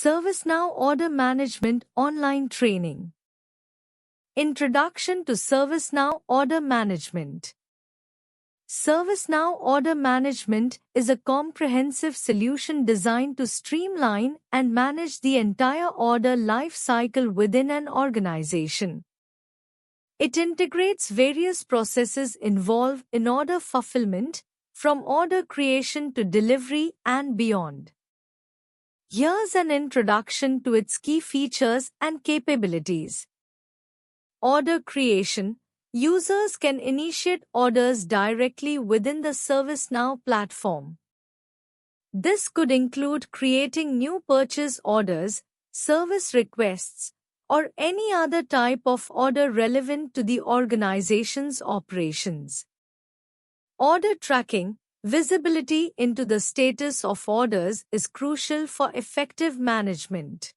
ServiceNow Order Management Online Training. Introduction to ServiceNow Order Management. ServiceNow Order Management is a comprehensive solution designed to streamline and manage the entire order life cycle within an organization. It integrates various processes involved in order fulfillment, from order creation to delivery and beyond. Here's an introduction to its key features and capabilities. Order creation. Users can initiate orders directly within the ServiceNow platform. This could include creating new purchase orders, service requests, or any other type of order relevant to the organization's operations. Order tracking. Visibility into the status of orders is crucial for effective management.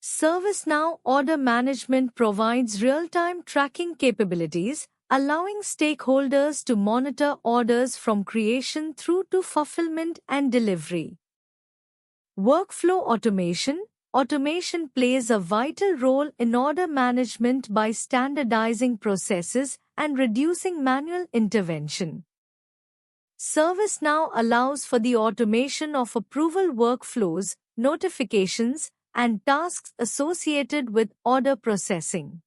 ServiceNow Order Management provides real-time tracking capabilities, allowing stakeholders to monitor orders from creation through to fulfillment and delivery. Workflow automation. Automation plays a vital role in order management by standardizing processes and reducing manual intervention. ServiceNow allows for the automation of approval workflows, notifications, and tasks associated with order processing.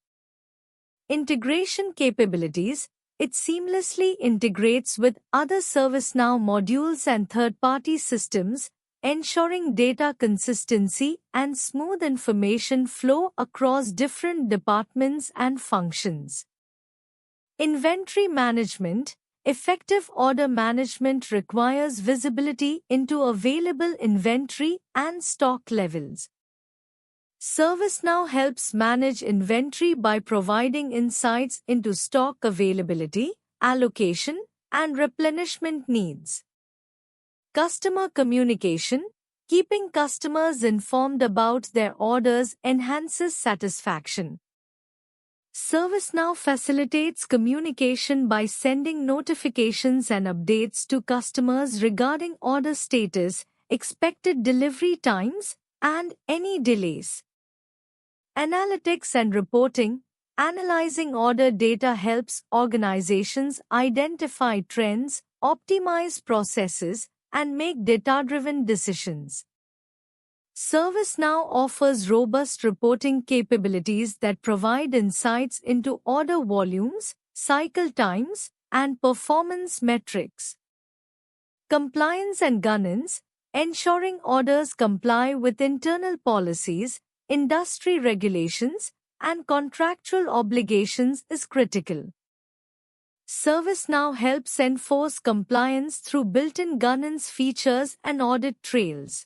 Integration capabilities. It seamlessly integrates with other ServiceNow modules and third-party systems, ensuring data consistency and smooth information flow across different departments and functions. Inventory management. Effective order management requires visibility into available inventory and stock levels. ServiceNow helps manage inventory by providing insights into stock availability, allocation, and replenishment needs. Customer communication. Keeping customers informed about their orders enhances satisfaction. ServiceNow facilitates communication by sending notifications and updates to customers regarding order status, expected delivery times, and any delays. Analytics and reporting. Analyzing order data helps organizations identify trends, optimize processes, and make data-driven decisions. ServiceNow offers robust reporting capabilities that provide insights into order volumes, cycle times, and performance metrics. Compliance and governance. Ensuring orders comply with internal policies, industry regulations, and contractual obligations is critical. ServiceNow helps enforce compliance through built-in governance features and audit trails.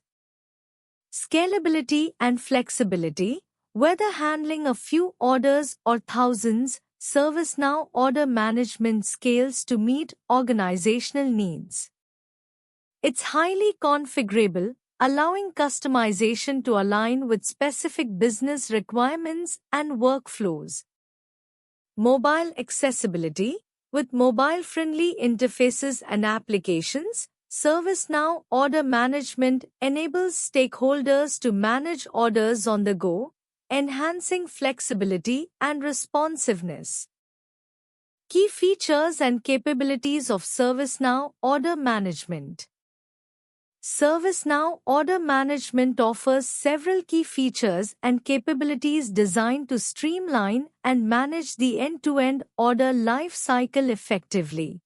Scalability and flexibility. Whether handling a few orders or thousands, ServiceNow Order Management scales to meet organizational needs. It's highly configurable, allowing customization to align with specific business requirements and workflows. Mobile accessibility. With mobile-friendly interfaces and applications, ServiceNow Order Management enables stakeholders to manage orders on the go, enhancing flexibility and responsiveness. Key features and capabilities of ServiceNow Order Management. ServiceNow Order Management offers several key features and capabilities designed to streamline and manage the end-to-end order life cycle effectively.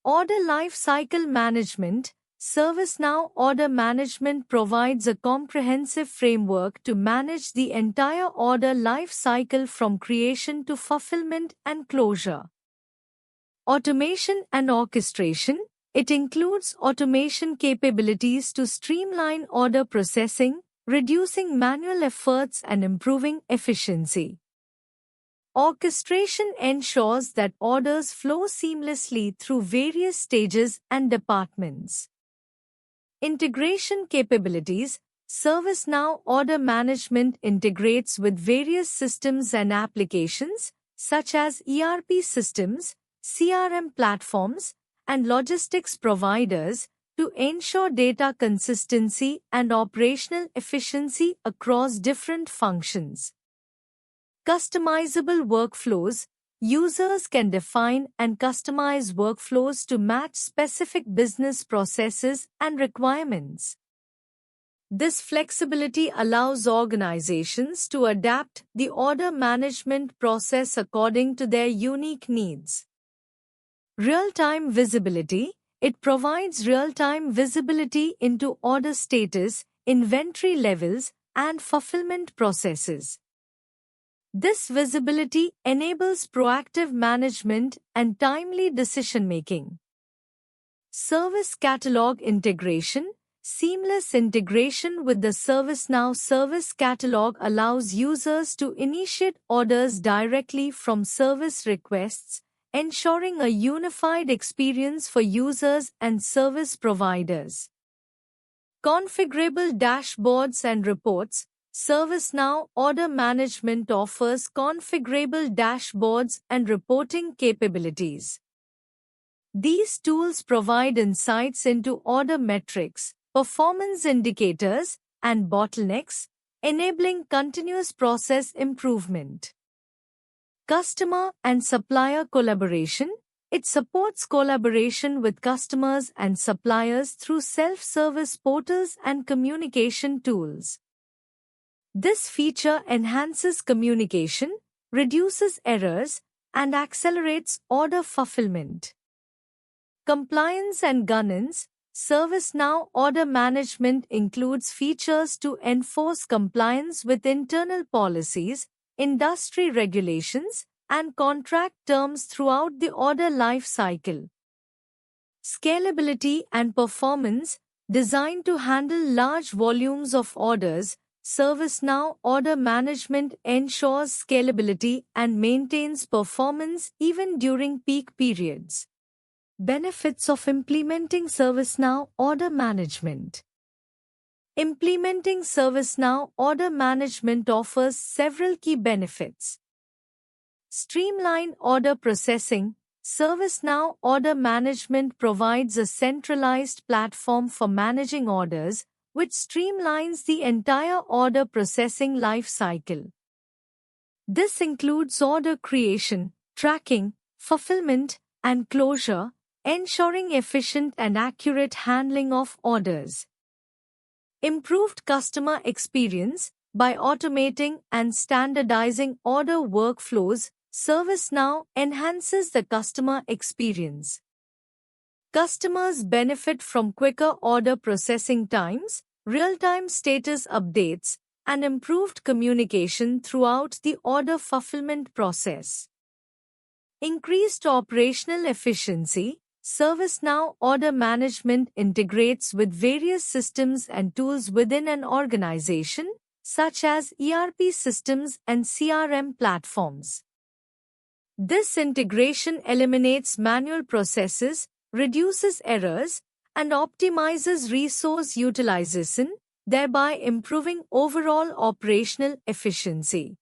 Order Lifecycle Management. ServiceNow Order Management provides a comprehensive framework to manage the entire order life cycle from creation to fulfillment and closure. Automation and orchestration. It includes automation capabilities to streamline order processing, reducing manual efforts and improving efficiency. Orchestration ensures that orders flow seamlessly through various stages and departments. Integration capabilities. ServiceNow Order Management integrates with various systems and applications, such as ERP systems, CRM platforms, and logistics providers, to ensure data consistency and operational efficiency across different functions. Customizable workflows. Users can define and customize workflows to match specific business processes and requirements. This flexibility allows organizations to adapt the order management process according to their unique needs. Real-time visibility. It provides real-time visibility into order status, inventory levels, and fulfillment processes. This visibility enables proactive management and timely decision-making. Service catalog integration. Seamless integration with the ServiceNow Service Catalog allows users to initiate orders directly from service requests, ensuring a unified experience for users and service providers. Configurable dashboards and reports. ServiceNow Order Management offers configurable dashboards and reporting capabilities. These tools provide insights into order metrics, performance indicators, and bottlenecks, enabling continuous process improvement. Customer and supplier collaboration. It supports collaboration with customers and suppliers through self-service portals and communication tools. This feature enhances communication, reduces errors, and accelerates order fulfillment. Compliance and governance. ServiceNow Order Management includes features to enforce compliance with internal policies, industry regulations, and contract terms throughout the order life cycle. Scalability and performance. Designed to handle large volumes of orders, ServiceNow Order Management ensures scalability and maintains performance even during peak periods. Benefits of implementing ServiceNow Order Management. Implementing ServiceNow Order Management offers several key benefits. Streamline order processing. ServiceNow Order Management provides a centralized platform for managing orders, which streamlines the entire order processing life cycle. This includes order creation, tracking, fulfillment, and closure, ensuring efficient and accurate handling of orders. Improved customer experience. By automating and standardizing order workflows, ServiceNow enhances the customer experience. Customers benefit from quicker order processing times, real-time status updates, and improved communication throughout the order fulfillment process. Increased operational efficiency. ServiceNow Order Management integrates with various systems and tools within an organization, such as ERP systems and CRM platforms. This integration eliminates manual processes, reduces errors, and optimizes resource utilization, thereby improving overall operational efficiency.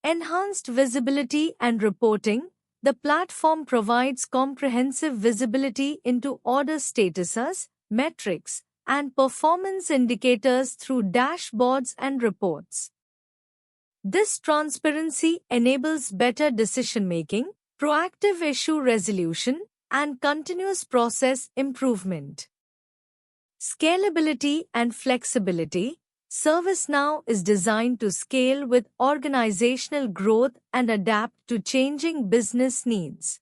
Enhanced visibility and reporting. The platform provides comprehensive visibility into order statuses, metrics, and performance indicators through dashboards and reports. This transparency enables better decision-making, proactive issue resolution, and continuous process improvement. Scalability and flexibility. ServiceNow is designed to scale with organizational growth and adapt to changing business needs.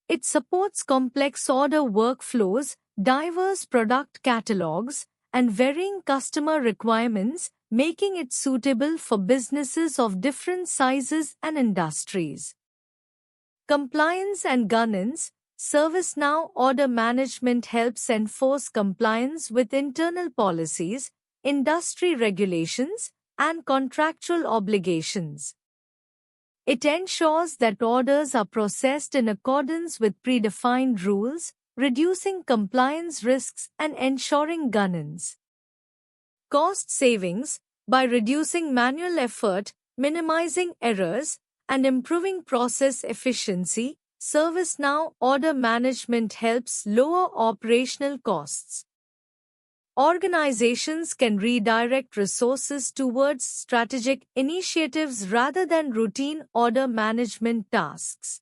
It supports complex order workflows, diverse product catalogs, and varying customer requirements, making it suitable for businesses of different sizes and industries. Compliance and governance. ServiceNow Order Management helps enforce compliance with internal policies, industry regulations, and contractual obligations. It ensures that orders are processed in accordance with predefined rules, reducing compliance risks and ensuring governance. Cost savings. By reducing manual effort, minimizing errors, and improving process efficiency, ServiceNow Order Management helps lower operational costs. Organizations can redirect resources towards strategic initiatives rather than routine order management tasks.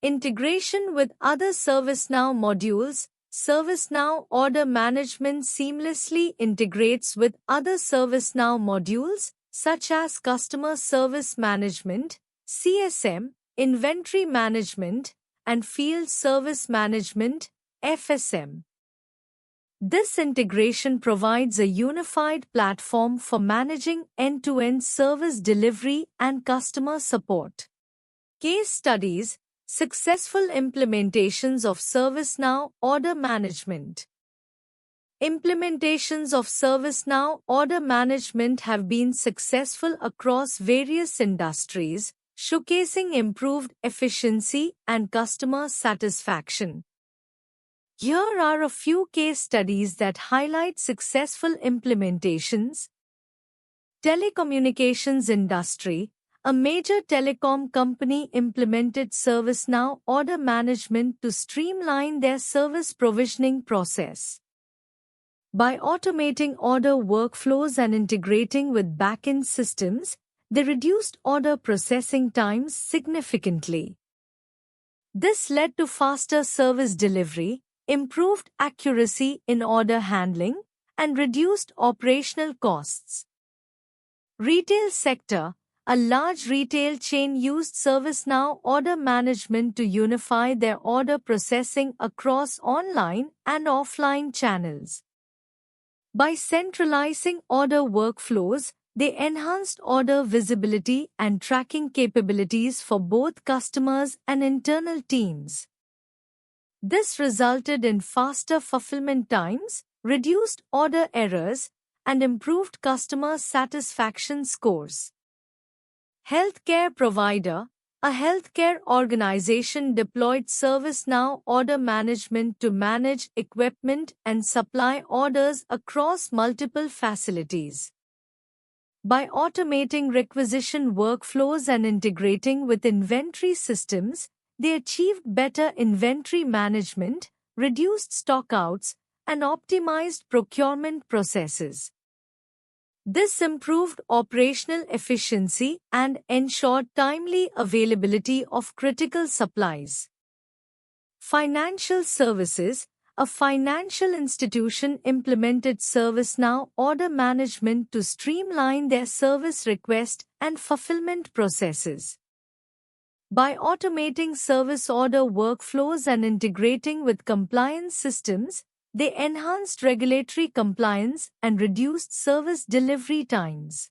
Integration with other ServiceNow modules. ServiceNow Order Management seamlessly integrates with other ServiceNow modules such as Customer Service Management, CSM, Inventory Management, and Field Service Management, FSM. This integration provides a unified platform for managing end-to-end service delivery and customer support. Case studies: successful implementations of ServiceNow Order Management. Implementations of ServiceNow Order Management have been successful across various industries, showcasing improved efficiency and customer satisfaction. Here are a few case studies that highlight successful implementations. Telecommunications industry. A major telecom company implemented ServiceNow Order Management to streamline their service provisioning process. By automating order workflows and integrating with back-end systems, they reduced order processing times significantly. This led to faster service delivery, improved accuracy in order handling, and reduced operational costs. Retail sector. A large retail chain used ServiceNow Order Management to unify their order processing across online and offline channels. By centralizing order workflows, they enhanced order visibility and tracking capabilities for both customers and internal teams. This resulted in faster fulfillment times, reduced order errors, and improved customer satisfaction scores. Healthcare provider. A healthcare organization deployed ServiceNow Order Management to manage equipment and supply orders across multiple facilities. By automating requisition workflows and integrating with inventory systems, they achieved better inventory management, reduced stockouts, and optimized procurement processes. This improved operational efficiency and ensured timely availability of critical supplies. Financial services. A financial institution implemented ServiceNow Order Management to streamline their service request and fulfillment processes. By automating service order workflows and integrating with compliance systems, they enhanced regulatory compliance and reduced service delivery times.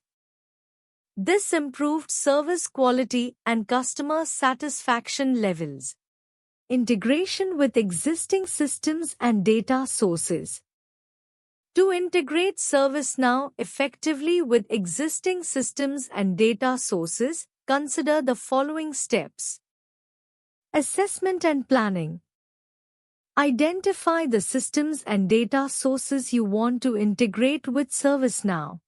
This improved service quality and customer satisfaction levels. Integration with existing systems and data sources. To integrate ServiceNow effectively with existing systems and data sources, consider the following steps. Assessment and planning. Identify the systems and data sources you want to integrate with ServiceNow.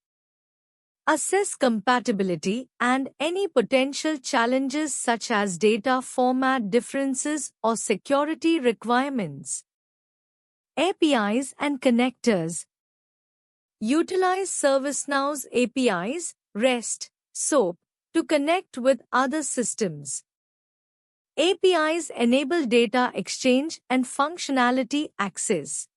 Assess compatibility and any potential challenges such as data format differences or security requirements. APIs and connectors. Utilize ServiceNow's APIs, REST, SOAP, to connect with other systems. APIs enable data exchange and functionality access.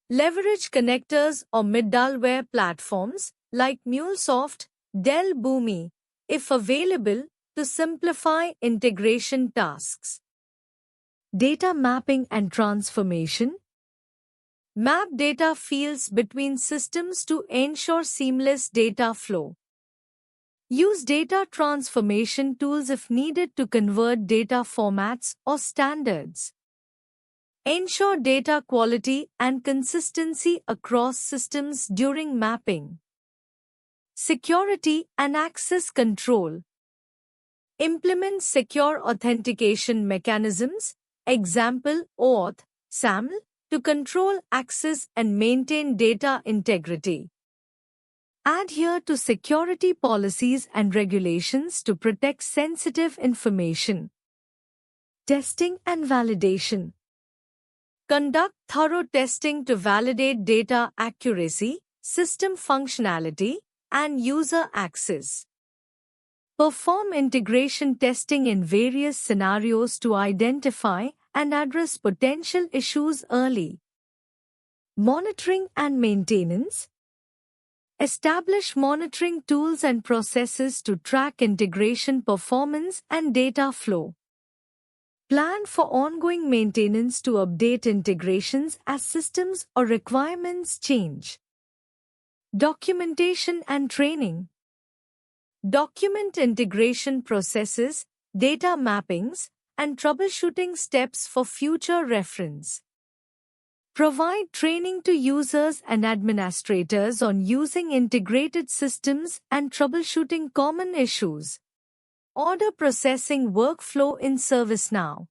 Leverage connectors or middleware platforms like MuleSoft, Dell Boomi, if available, to simplify integration tasks. Data mapping and transformation. Map data fields between systems to ensure seamless data flow. Use data transformation tools if needed to convert data formats or standards. Ensure data quality and consistency across systems during mapping. Security and access control. Implement secure authentication mechanisms, example OAuth, SAML, to control access and maintain data integrity. Adhere to security policies and regulations to protect sensitive information. Testing and validation. Conduct thorough testing to validate data accuracy, system functionality, and user access. Perform integration testing in various scenarios to identify and address potential issues early. Monitoring and maintenance. Establish monitoring tools and processes to track integration performance and data flow. Plan for ongoing maintenance to update integrations as systems or requirements change. Documentation and training. Document integration processes, data mappings, and troubleshooting steps for future reference. Provide training to users and administrators on using integrated systems and troubleshooting common issues. Order processing workflow in ServiceNow.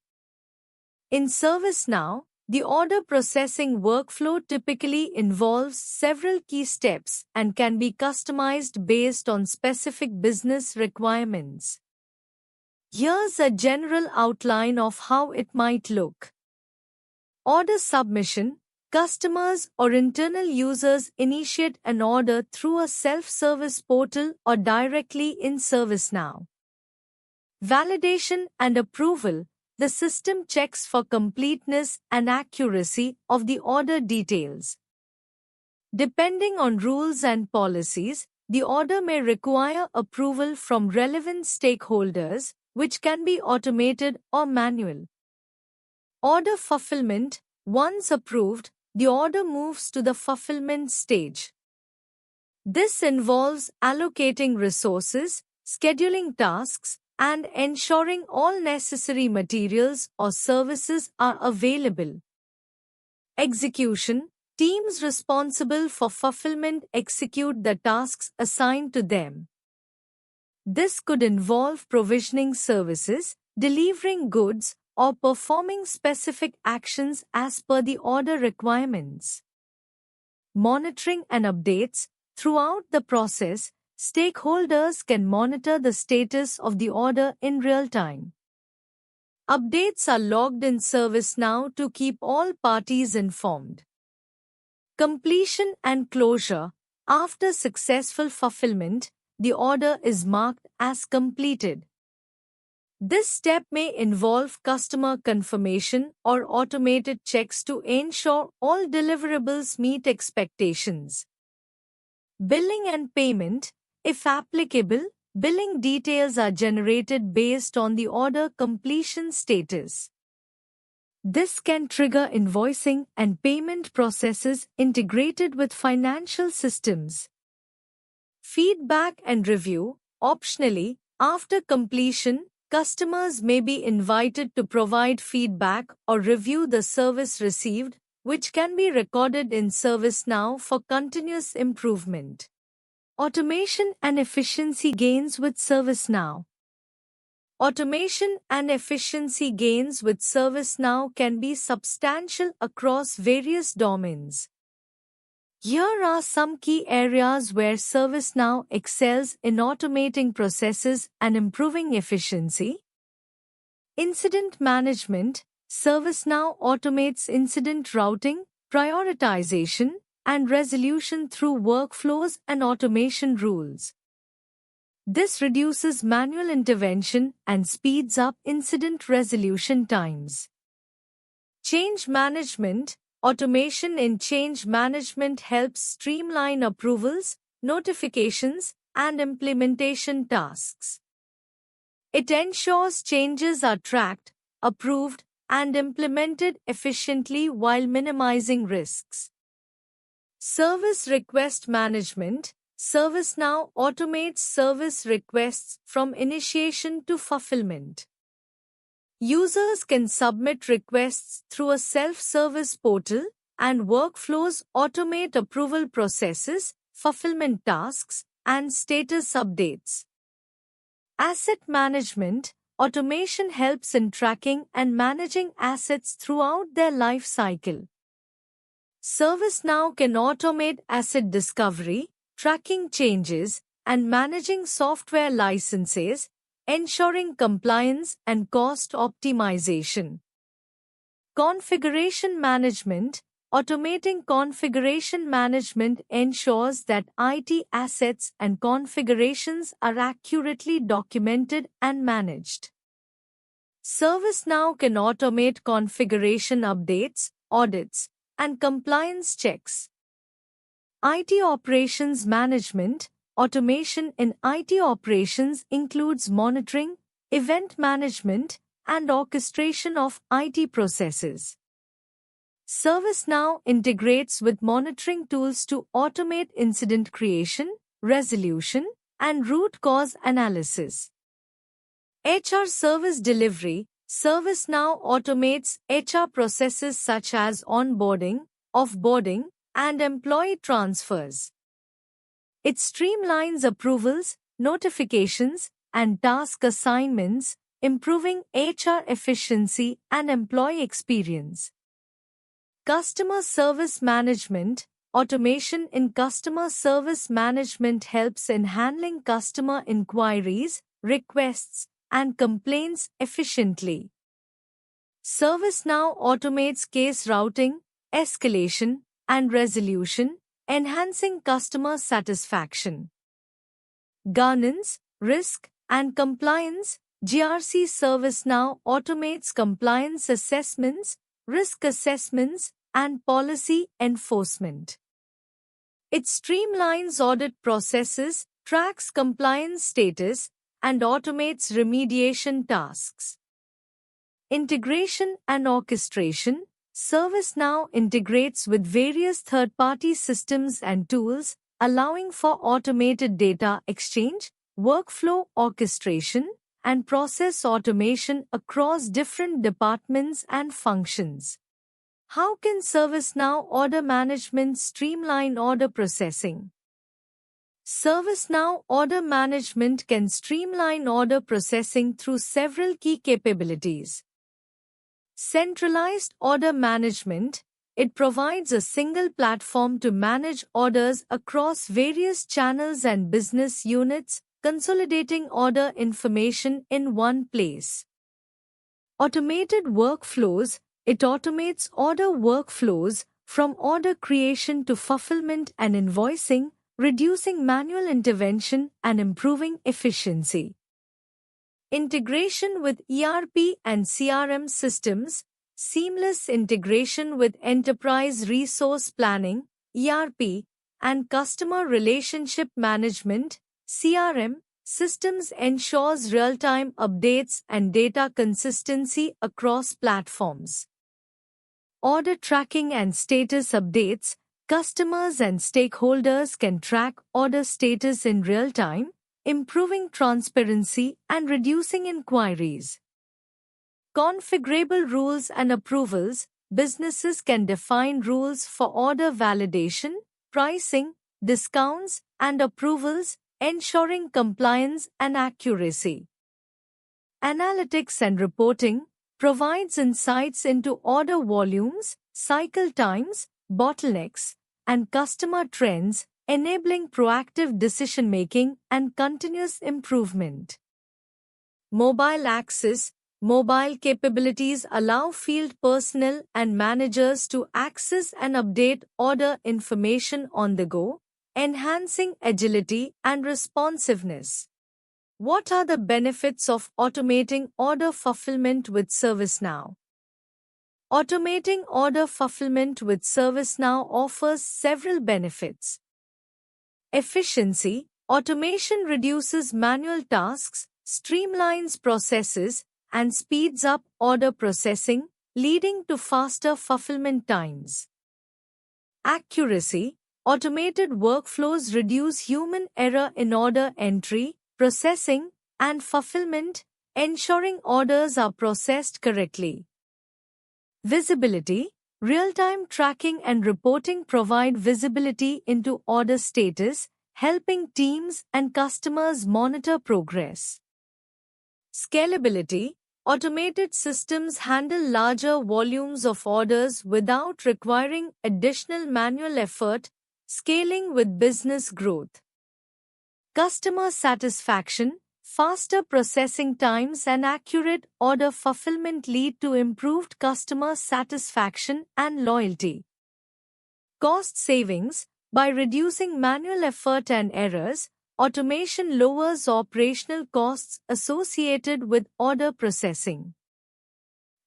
In ServiceNow, the order processing workflow typically involves several key steps and can be customized based on specific business requirements. Here's a general outline of how it might look. Order submission. Customers or internal users initiate an order through a self-service portal or directly in ServiceNow. Validation and approval. The system checks for completeness and accuracy of the order details. Depending on rules and policies, the order may require approval from relevant stakeholders, which can be automated or manual. Order fulfillment. Once approved, the order moves to the fulfillment stage. This involves allocating resources, scheduling tasks, and ensuring all necessary materials or services are available. Execution. Teams responsible for fulfillment execute the tasks assigned to them. This could involve provisioning services, delivering goods, or performing specific actions as per the order requirements. Monitoring and updates. Throughout the process, stakeholders can monitor the status of the order in real time. Updates are logged in ServiceNow to keep all parties informed. Completion and closure. After successful fulfillment, the order is marked as completed. This step may involve customer confirmation or automated checks to ensure all deliverables meet expectations. Billing and payment. If applicable, billing details are generated based on the order completion status. This can trigger invoicing and payment processes integrated with financial systems. Feedback and review. Optionally, after completion, customers may be invited to provide feedback or review the service received, which can be recorded in ServiceNow for continuous improvement. Automation and efficiency gains with ServiceNow. Automation and efficiency gains with ServiceNow can be substantial across various domains. Here are some key areas where ServiceNow excels in automating processes and improving efficiency. Incident management. ServiceNow automates incident routing, prioritization, and resolution through workflows and automation rules. This reduces manual intervention and speeds up incident resolution times. Change management. Automation in change management helps streamline approvals, notifications, and implementation tasks. It ensures changes are tracked, approved, and implemented efficiently while minimizing risks. Service request management. ServiceNow automates service requests from initiation to fulfillment. Users can submit requests through a self-service portal, and workflows automate approval processes, fulfillment tasks, and status updates. Asset management. Automation helps in tracking and managing assets throughout their life cycle. ServiceNow can automate asset discovery, tracking changes, and managing software licenses, ensuring compliance and cost optimization. Configuration management. Automating configuration management ensures that IT assets and configurations are accurately documented and managed. ServiceNow can automate configuration updates, audits, and compliance checks. IT operations management. Automation in IT operations includes monitoring, event management, and orchestration of IT processes. ServiceNow integrates with monitoring tools to automate incident creation, resolution, and root cause analysis. HR service delivery. ServiceNow automates HR processes such as onboarding, offboarding, and employee transfers. It streamlines approvals, notifications, and task assignments, improving HR efficiency and employee experience. Customer service management. Automation in customer service management helps in handling customer inquiries, requests, and complaints efficiently. ServiceNow automates case routing, escalation, and resolution, enhancing customer satisfaction. Governance, risk, and compliance. GRC. ServiceNow automates compliance assessments, risk assessments, and policy enforcement. It streamlines audit processes, tracks compliance status, and automates remediation tasks. Integration and orchestration. ServiceNow integrates with various third-party systems and tools, allowing for automated data exchange, workflow orchestration, and process automation across different departments and functions. How can ServiceNow Order Management streamline order processing? ServiceNow Order Management can streamline order processing through several key capabilities. Centralized order management. It provides a single platform to manage orders across various channels and business units, consolidating order information in one place. Automated workflows. It automates order workflows from order creation to fulfillment and invoicing, reducing manual intervention and improving efficiency. Integration with ERP and CRM systems. Seamless integration with enterprise resource planning, ERP, and customer relationship management, CRM, systems ensures real-time updates and data consistency across platforms. Order tracking and status updates. Customers and stakeholders can track order status in real time, improving transparency and reducing inquiries. Configurable rules and approvals. Businesses can define rules for order validation, pricing, discounts, and approvals, ensuring compliance and accuracy. Analytics and reporting provides insights into order volumes, cycle times, bottlenecks, and customer trends, enabling proactive decision-making and continuous improvement. Mobile access. Mobile capabilities allow field personnel and managers to access and update order information on the go, enhancing agility and responsiveness. What are the benefits of automating order fulfillment with ServiceNow? Automating order fulfillment with ServiceNow offers several benefits. Efficiency. Automation reduces manual tasks, streamlines processes, and speeds up order processing, leading to faster fulfillment times. Accuracy. Automated workflows reduce human error in order entry, processing, and fulfillment, ensuring orders are processed correctly. Visibility. Real-time tracking and reporting provide visibility into order status, helping teams and customers monitor progress. Scalability. Automated systems handle larger volumes of orders without requiring additional manual effort, scaling with business growth. Customer satisfaction. Faster processing times and accurate order fulfillment lead to improved customer satisfaction and loyalty. Cost savings. By reducing manual effort and errors, automation lowers operational costs associated with order processing.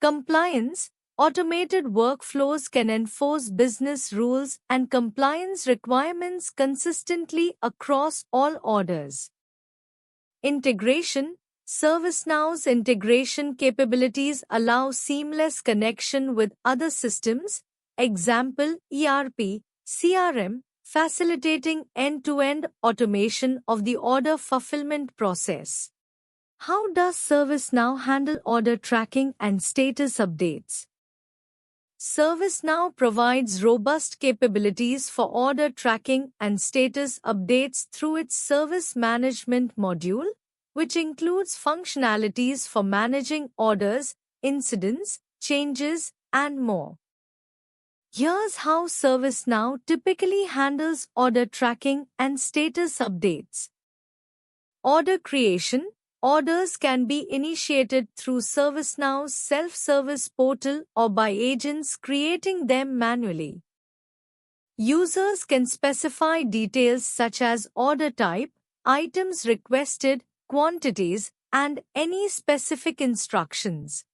Compliance. Automated workflows can enforce business rules and compliance requirements consistently across all orders. Integration. ServiceNow's integration capabilities allow seamless connection with other systems, example ERP, CRM, facilitating end-to-end automation of the order fulfillment process. How does ServiceNow handle order tracking and status updates? ServiceNow provides robust capabilities for order tracking and status updates through its service management module, which includes functionalities for managing orders, incidents, changes, and more. Here's how ServiceNow typically handles order tracking and status updates. Order creation. Orders can be initiated through ServiceNow's self-service portal or by agents creating them manually. Users can specify details such as order type, items requested, quantities, and any specific instructions.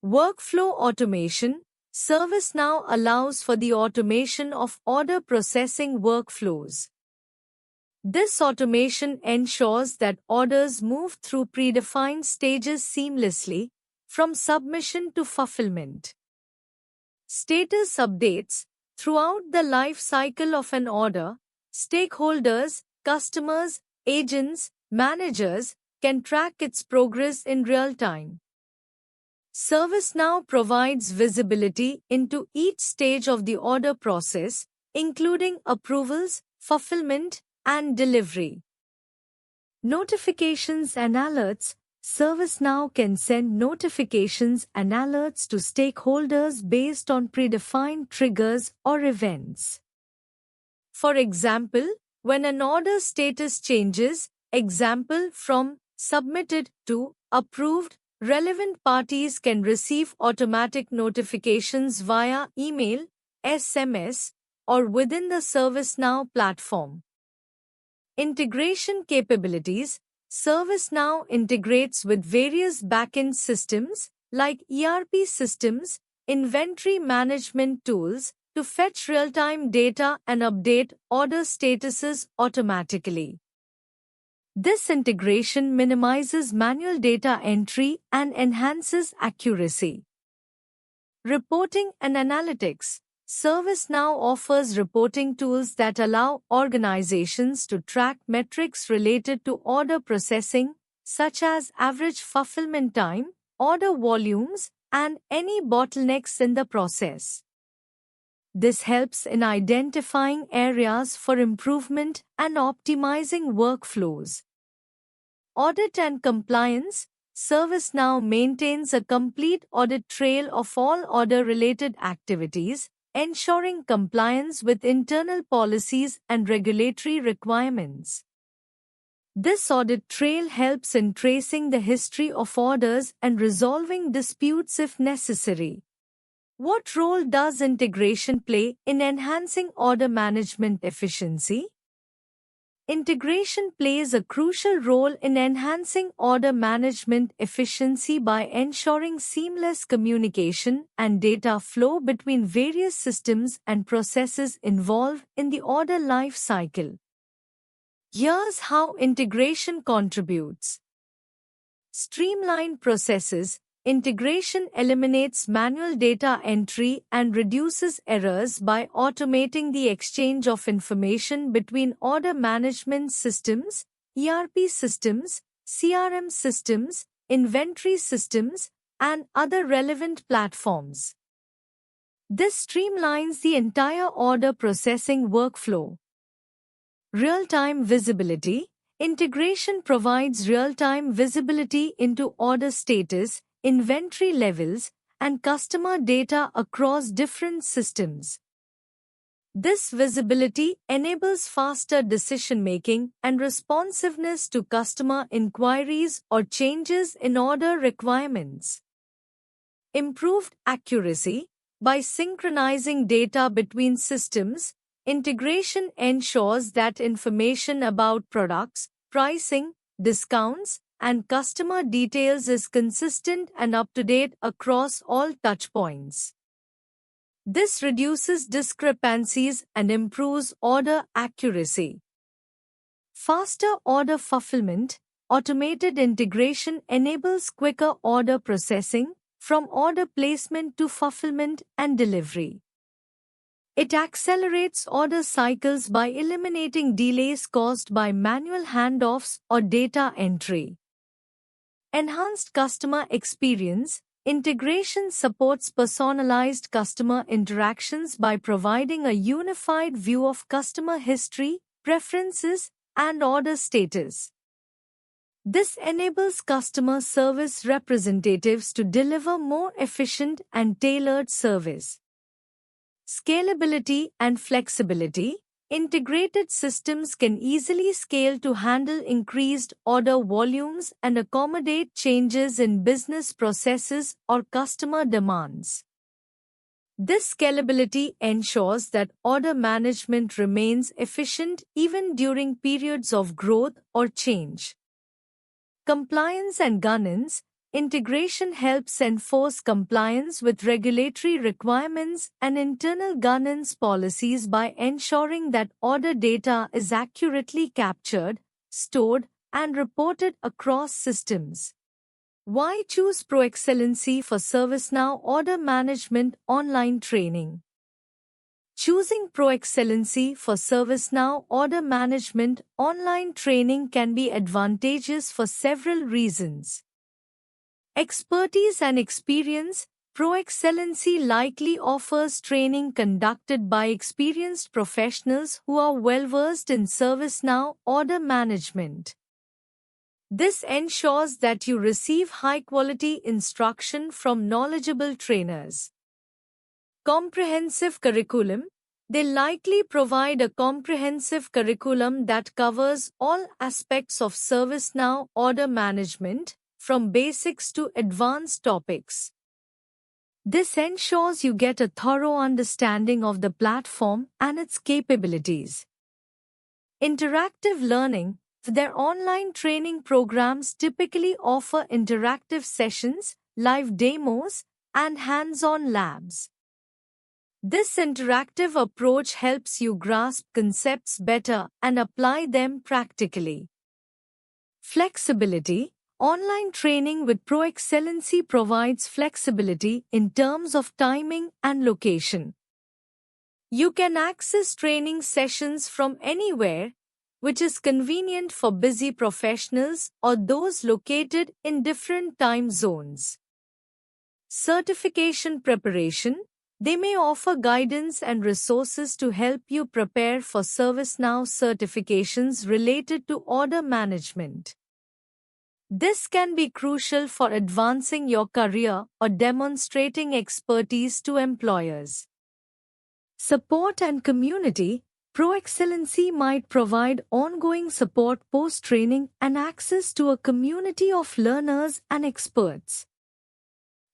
Workflow automation. ServiceNow allows for the automation of order processing workflows. This automation ensures that orders move through predefined stages seamlessly, from submission to fulfillment. Status updates. Throughout the life cycle of an order, stakeholders, customers, agents, managers can track its progress in real time. ServiceNow provides visibility into each stage of the order process, including approvals, fulfillment, and delivery. Notifications and alerts. ServiceNow can send notifications and alerts to stakeholders based on predefined triggers or events. For example, when an order status changes, example from submitted to approved, relevant parties can receive automatic notifications via email, SMS, or within the ServiceNow platform. Integration capabilities. ServiceNow integrates with various backend systems like ERP systems, inventory management tools to fetch real-time data and update order statuses automatically. This integration minimizes manual data entry and enhances accuracy. Reporting and analytics. ServiceNow offers reporting tools that allow organizations to track metrics related to order processing, such as average fulfillment time, order volumes, and any bottlenecks in the process. This helps in identifying areas for improvement and optimizing workflows. Audit and compliance. ServiceNow maintains a complete audit trail of all order-related activities, ensuring compliance with internal policies and regulatory requirements. This audit trail helps in tracing the history of orders and resolving disputes if necessary. What role does integration play in enhancing order management efficiency? Integration plays a crucial role in enhancing order management efficiency by ensuring seamless communication and data flow between various systems and processes involved in the order life cycle. Here's how integration contributes. Streamline processes. Integration eliminates manual data entry and reduces errors by automating the exchange of information between order management systems, ERP systems, CRM systems, inventory systems, and other relevant platforms. This streamlines the entire order processing workflow. Real-time visibility. Integration provides real-time visibility into order status, inventory levels, and customer data across different systems. This visibility enables faster decision-making and responsiveness to customer inquiries or changes in order requirements. Improved accuracy. By synchronizing data between systems, integration ensures that information about products, pricing, discounts, and customer details is consistent and up-to-date across all touchpoints. This reduces discrepancies and improves order accuracy. Faster order fulfillment. Automated integration enables quicker order processing, from order placement to fulfillment and delivery. It accelerates order cycles by eliminating delays caused by manual handoffs or data entry. Enhanced customer experience. Integration supports personalized customer interactions by providing a unified view of customer history, preferences, and order status. This enables customer service representatives to deliver more efficient and tailored service. Scalability and flexibility. Integrated systems can easily scale to handle increased order volumes and accommodate changes in business processes or customer demands. This scalability ensures that order management remains efficient even during periods of growth or change. Compliance and governance. Integration helps enforce compliance with regulatory requirements and internal governance policies by ensuring that order data is accurately captured, stored, and reported across systems. Why choose Proexcellency for ServiceNow Order Management Online Training? Choosing Proexcellency for ServiceNow Order Management Online Training can be advantageous for several reasons. Expertise and experience. Proexcellency likely offers training conducted by experienced professionals who are well-versed in ServiceNow order management. This ensures that you receive high-quality instruction from knowledgeable trainers. Comprehensive curriculum. They likely provide a comprehensive curriculum that covers all aspects of ServiceNow order management, from basics to advanced topics. This ensures you get a thorough understanding of the platform and its capabilities. Interactive learning. Their online training programs typically offer interactive sessions, live demos, and hands-on labs. This interactive approach helps you grasp concepts better and apply them practically. Flexibility. Online training with Proexcellency provides flexibility in terms of timing and location. You can access training sessions from anywhere, which is convenient for busy professionals or those located in different time zones. Certification preparation. They may offer guidance and resources to help you prepare for ServiceNow certifications related to order management. This can be crucial for advancing your career or demonstrating expertise to employers. Support and community. Proexcellency might provide ongoing support post-training and access to a community of learners and experts.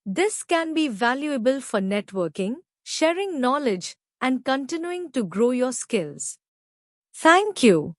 This can be valuable for networking, sharing knowledge, and continuing to grow your skills. Thank you.